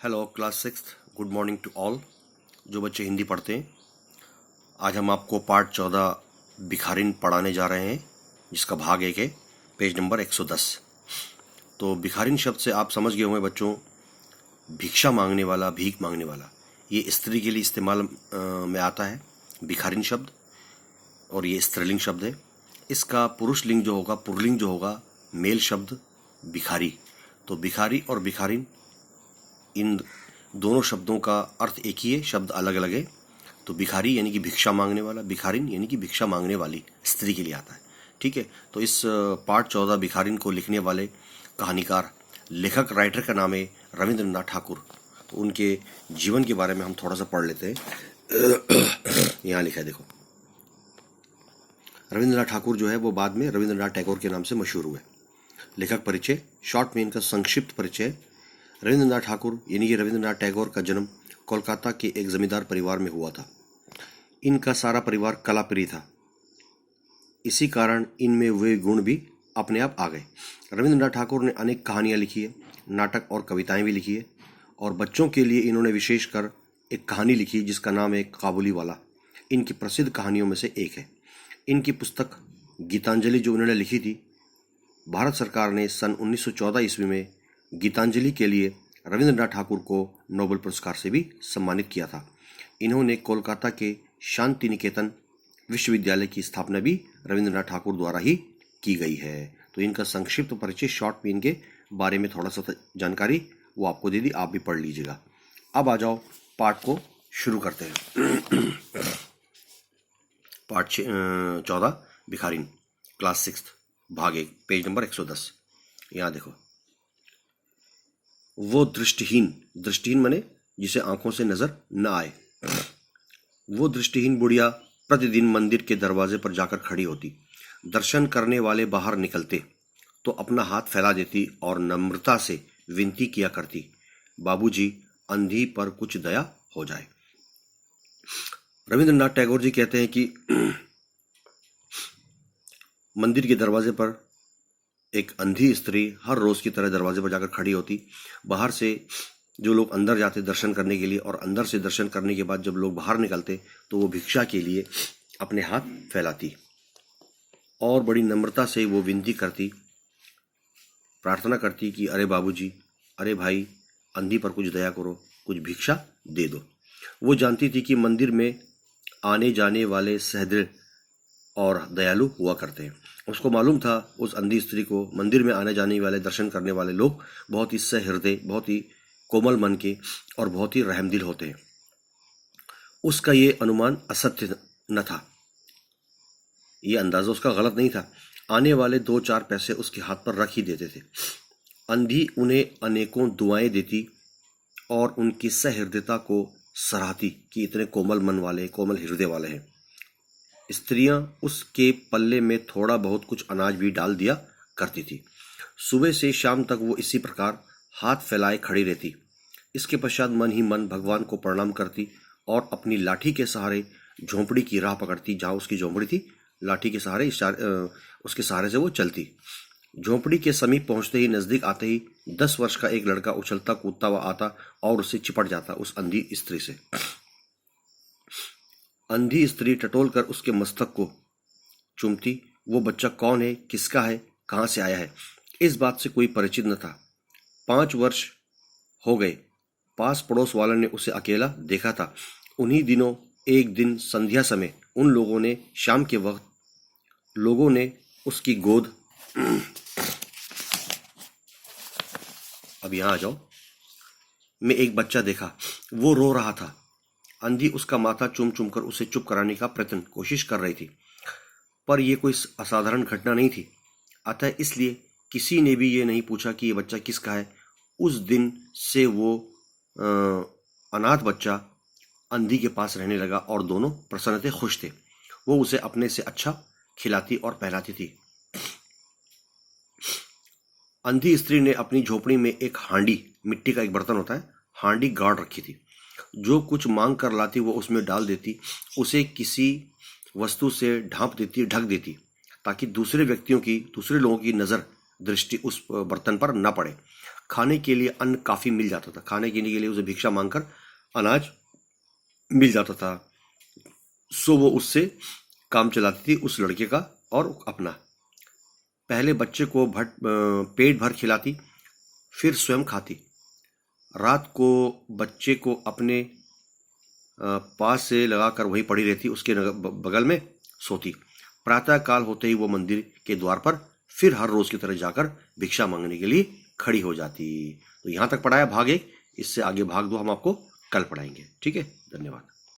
Hello class sixth, good morning to all. जो बच्चे हिंदी पढ़ते हैं, आज हम आपको पार्ट 14 भिखारिन पढ़ाने जा रहे हैं, जिसका भाग 1 है, पेज नंबर 110। तो भिखारिन शब्द से आप समझ गए होंगे बच्चों, भिक्षा मांगने वाला, भीख मांगने वाला। ये स्त्री के लिए इस्तेमाल में आता है भिखारिन शब्द, और ये स्त्रीलिंग शब्द है। इसका पुरुष लिंग जो होगा, पुरलिंग जो होगा, मेल शब्द भिखारी। तो भिखारी और भिखारिन, इन दोनों शब्दों का अर्थ एक ही है, शब्द अलग अलग है। तो भिखारी यानी कि भिक्षा मांगने वाला, भिखारिन यानी कि भिक्षा मांगने वाली स्त्री के लिए आता है। ठीक है, तो इस पार्ट 14 भिखारिन को लिखने वाले कहानीकार, लेखक, राइटर का नाम है रविंद्रनाथ ठाकुर। तो उनके जीवन के बारे में हम थोड़ा सा पढ़ लेते हैं। यहाँ लिखा है, देखो। रविंद्रनाथ ठाकुर जो है वो बाद में रविंद्रनाथ टैगोर के नाम से मशहूर हुए। लेखक परिचय, शॉर्ट में इनका संक्षिप्त परिचय। रविंद्रनाथ ठाकुर यानी कि रविंद्रनाथ टैगोर का जन्म कोलकाता के एक जमींदार परिवार में हुआ था। इनका सारा परिवार कलाप्रिय था, इसी कारण इनमें वे गुण भी अपने आप आ गए। रविंद्रनाथ ठाकुर ने अनेक कहानियाँ लिखी है, नाटक और कविताएं भी लिखी है, और बच्चों के लिए इन्होंने विशेषकर एक कहानी लिखी जिसका नाम है काबुली वाला। इनकी प्रसिद्ध कहानियों में से एक है। इनकी पुस्तक गीतांजलि जो उन्होंने लिखी थी, भारत सरकार ने सन 1914 ईस्वी में गीतांजलि के लिए रविंद्रनाथ ठाकुर को नोबेल पुरस्कार से भी सम्मानित किया था। इन्होंने कोलकाता के शांति निकेतन विश्वविद्यालय की स्थापना भी रविंद्रनाथ ठाकुर द्वारा ही की गई है। तो इनका संक्षिप्त परिचय, शॉर्ट में इनके बारे में थोड़ा सा जानकारी वो आपको दे दी, आप भी पढ़ लीजिएगा। अब आ जाओ, पाठ को शुरू करते हैं। पाठ 14 भिखारिन, क्लास 6, भाग 1, पेज नंबर 110। यहाँ देखो। वो दृष्टिहीन माने जिसे आंखों से नजर न आए, वो दृष्टिहीन बुढ़िया प्रतिदिन मंदिर के दरवाजे पर जाकर खड़ी होती। दर्शन करने वाले बाहर निकलते तो अपना हाथ फैला देती और नम्रता से विनती किया करती, बाबूजी, अंधी पर कुछ दया हो जाए। रविंद्रनाथ टैगोर जी कहते हैं कि मंदिर के दरवाजे पर एक अंधी स्त्री हर रोज की तरह दरवाजे पर जाकर खड़ी होती। बाहर से जो लोग अंदर जाते दर्शन करने के लिए, और अंदर से दर्शन करने के बाद जब लोग बाहर निकलते तो वो भिक्षा के लिए अपने हाथ फैलाती और बड़ी नम्रता से वो विनती करती, प्रार्थना करती कि अरे बाबूजी, अरे भाई, अंधी पर कुछ दया करो, कुछ भिक्षा दे दो। वो जानती थी कि मंदिर में आने जाने वाले सहृदय और दयालु हुआ करते हैं। उसको मालूम था, उस अंधी स्त्री को, मंदिर में आने जाने वाले, दर्शन करने वाले लोग बहुत ही सहृदय, बहुत ही कोमल मन के और बहुत ही रहमदिल होते हैं। उसका ये अनुमान असत्य न था, ये अंदाजा उसका गलत नहीं था। आने वाले 2-4 पैसे उसके हाथ पर रख ही देते थे। अंधी उन्हें अनेकों दुआएं देती और उनकी सहृदयता को सराहती कि इतने कोमल मन वाले, कोमल हृदय वाले हैं। स्त्रियां उसके पल्ले में थोड़ा बहुत कुछ अनाज भी डाल दिया करती थी। सुबह से शाम तक वो इसी प्रकार हाथ फैलाए खड़ी रहती। इसके पश्चात मन ही मन भगवान को प्रणाम करती और अपनी लाठी के सहारे झोंपड़ी की राह पकड़ती। जहाँ उसकी झोंपड़ी थी, लाठी के सहारे, उसके सहारे से वो चलती। झोंपड़ी के समीप पहुंचते ही, नजदीक आते ही 10 वर्ष का एक लड़का उछलता कूदता हुआ आता और उससे चिपट जाता, उस अंधी स्त्री से। अंधी स्त्री टटोल कर उसके मस्तक को चूमती। वो बच्चा कौन है, किसका है, कहाँ से आया है, इस बात से कोई परिचित न था। 5 वर्ष हो गए, पास पड़ोस वालों ने उसे अकेला देखा था। उन्हीं दिनों एक दिन संध्या समय उन लोगों ने, शाम के वक्त, लोगों ने उसकी गोद अब यहाँ आ जाओ, में एक बच्चा देखा। वो रो रहा था। अंधी उसका माथा चूम चूम कर उसे चुप कराने का प्रयत्न कोशिश कर रही थी, पर यह कोई असाधारण घटना नहीं थी। अतः इसलिए किसी ने भी ये नहीं पूछा कि ये बच्चा किसका है। उस दिन से वो अनाथ बच्चा अंधी के पास रहने लगा और दोनों प्रसन्न थे, खुश थे। वो उसे अपने से अच्छा खिलाती और पहलाती थी। अंधी स्त्री ने अपनी झोपड़ी में एक हांडी, मिट्टी का एक बर्तन होता है, हांडी गाड़ रखी थी। जो कुछ मांग कर लाती वो उसमें डाल देती, उसे किसी वस्तु से ढांप देती, ढक देती, ताकि दूसरे लोगों की नजर, दृष्टि उस बर्तन पर न पड़े। खाने के लिए अन्न काफी मिल जाता था, खाने के लिए उसे भिक्षा मांगकर अनाज मिल जाता था। सो वो उससे काम चलाती थी, उस लड़के का और अपना। पहले बच्चे को पेट भर खिलाती, फिर स्वयं खाती। रात को बच्चे को अपने पास से लगाकर वहीं पड़ी रहती, उसके बगल में सोती। प्रातः काल होते ही वो मंदिर के द्वार पर फिर हर रोज की तरह जाकर भिक्षा मांगने के लिए खड़ी हो जाती। तो यहां तक पढ़ाया भाग 1। इससे आगे भाग 2 हम आपको कल पढ़ाएंगे। ठीक है, धन्यवाद।